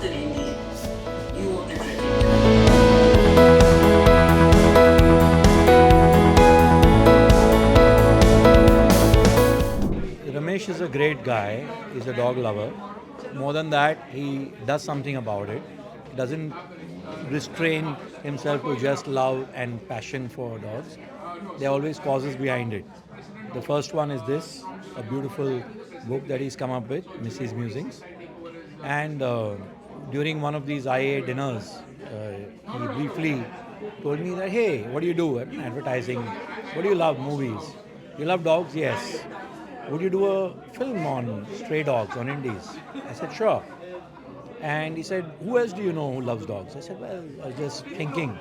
adopted Indian, you regret it. Ramesh is a great guy. He's a dog lover. More than that, he does something about it. He doesn't restrain himself to just love and passion for dogs. There are always causes behind it. The first one is this, a beautiful book that he's come up with, Missy's Musings. And during one of these IA dinners, he briefly told me that, hey, what do you do? I'm in advertising. What do you love? Movies. You love dogs? Yes. Would you do a film on stray dogs on Indies? I said, sure. And he said, who else do you know who loves dogs? I said, well, I was just thinking.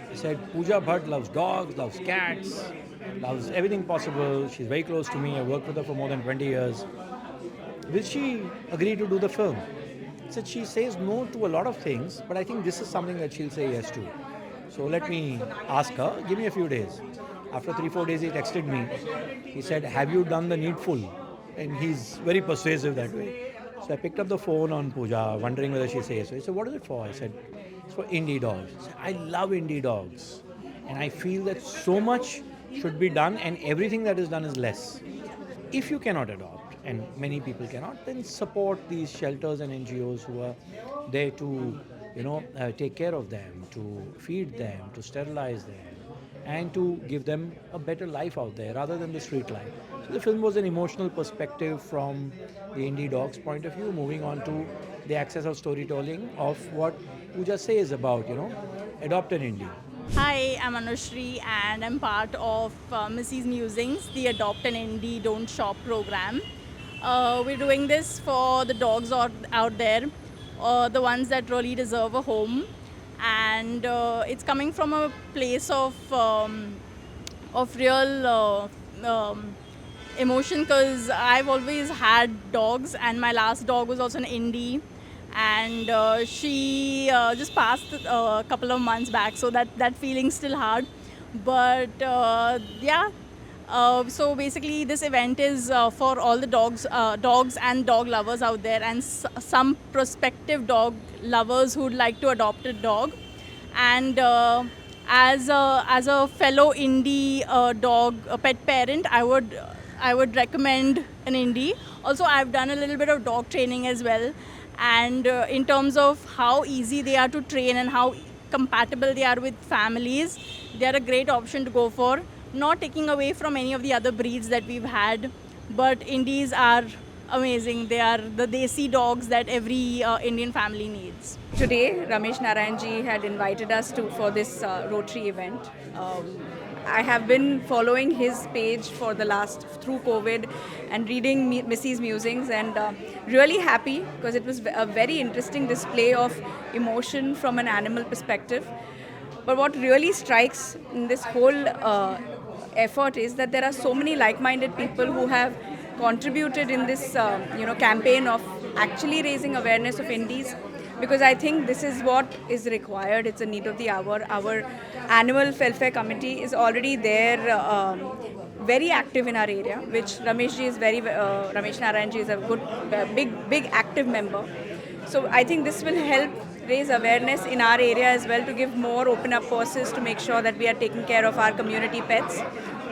He said, Pooja Bhatt loves dogs, loves cats, loves everything possible. She's very close to me. I worked with her for more than 20 years. Will she agree to do the film? I said, she says no to a lot of things, but I think this is something that she'll say yes to. So let me ask her, give me a few days. After 3-4 days, he texted me. He said, have you done the needful? And he's very persuasive that way. So I picked up the phone on Pooja, wondering whether she says so. He said, what is it for? I said, it's for indie dogs. He said, I love indie dogs. And I feel that so much should be done and everything that is done is less. If you cannot adopt, and many people cannot, then support these shelters and NGOs who are there to, take care of them, to feed them, to sterilize them, and to give them a better life out there rather than the street life. So the film was an emotional perspective from the indie dog's point of view, moving on to the access of storytelling of what Pooja says about, adopt an indie. Hi, I'm Anushri and I'm part of Missy's Musings, the Adopt an Indie Don't Shop program. We're doing this for the dogs out there, the ones that really deserve a home. And it's coming from a place of real emotion because I've always had dogs and my last dog was also an indie and she just passed a couple of months back, so that feeling's still hard, but so basically this event is for all the dogs and dog lovers out there, and some prospective dog lovers who'd like to adopt a dog. And as a fellow indie dog pet parent, I would recommend an indie. Also, I've done a little bit of dog training as well, and in terms of how easy they are to train and how compatible they are with families, they are a great option to go for. Not taking away from any of the other breeds that we've had, but Indies are amazing. They are the desi dogs that every Indian family needs. Today, Ramesh Narayanji had invited us for this Rotary event. I have been following his page through COVID and reading Missy's Musings, and really happy because it was a very interesting display of emotion from an animal perspective. But what really strikes in this whole effort is that there are so many like-minded people who have contributed in this campaign of actually raising awareness of Indies, because I think this is what is required. It's a need of the hour. Our animal welfare committee is already there, very active in our area, which Ramesh Narayanji is a good, big active member. So I think this will help raise awareness in our area as well, to give more open up courses to make sure that we are taking care of our community pets.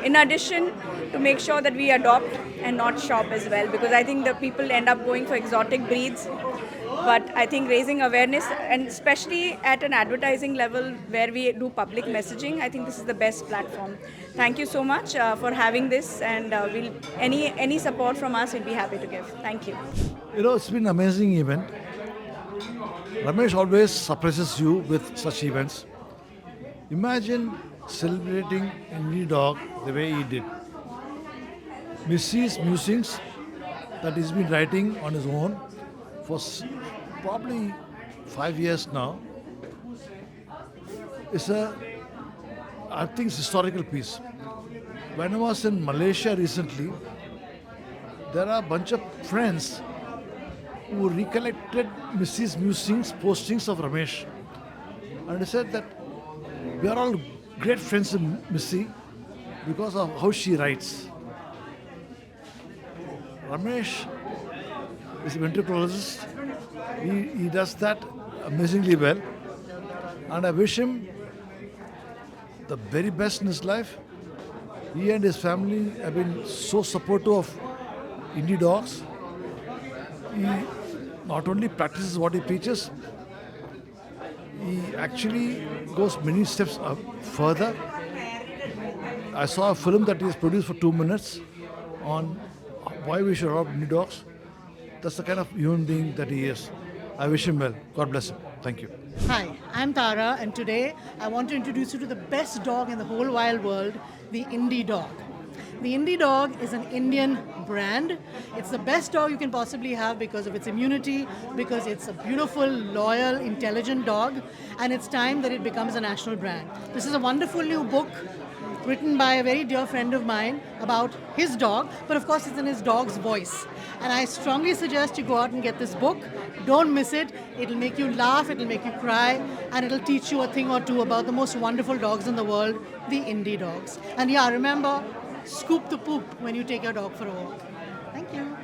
In addition, to make sure that we adopt and not shop as well, because I think the people end up going for exotic breeds. But I think raising awareness, and especially at an advertising level where we do public messaging, I think this is the best platform. Thank you so much for having this, and any support from us, we'll be happy to give. Thank you. It's been an amazing event. Ramesh always surprises you with such events. Imagine celebrating a new dog the way he did. Missy's Musings, that he's been writing on his own for probably 5 years now, is I think it's a historical piece. When I was in Malaysia recently, there are a bunch of friends who recollected Missy's Musings postings of Ramesh. And they said that we are all great friends with Missy because of how she writes. Ramesh He's a ventriloquist. He does that amazingly well. And I wish him the very best in his life. He and his family have been so supportive of indie dogs. He not only practices what he preaches, he actually goes many steps further. I saw a film that he has produced for 2 minutes on why we should adopt indie dogs. That's the kind of human being that he is. I wish him well. God bless him. Thank you. Hi, I'm Tara, and today I want to introduce you to the best dog in the whole wide world, the Indie Dog. The Indie Dog is an Indian brand. It's the best dog you can possibly have because of its immunity, because it's a beautiful, loyal, intelligent dog, and it's time that it becomes a national brand. This is a wonderful new book written by a very dear friend of mine about his dog, but of course it's in his dog's voice. And I strongly suggest you go out and get this book. Don't miss it. It'll make you laugh, it'll make you cry, and it'll teach you a thing or two about the most wonderful dogs in the world, the Indie dogs. And yeah, remember, scoop the poop when you take your dog for a walk. Thank you.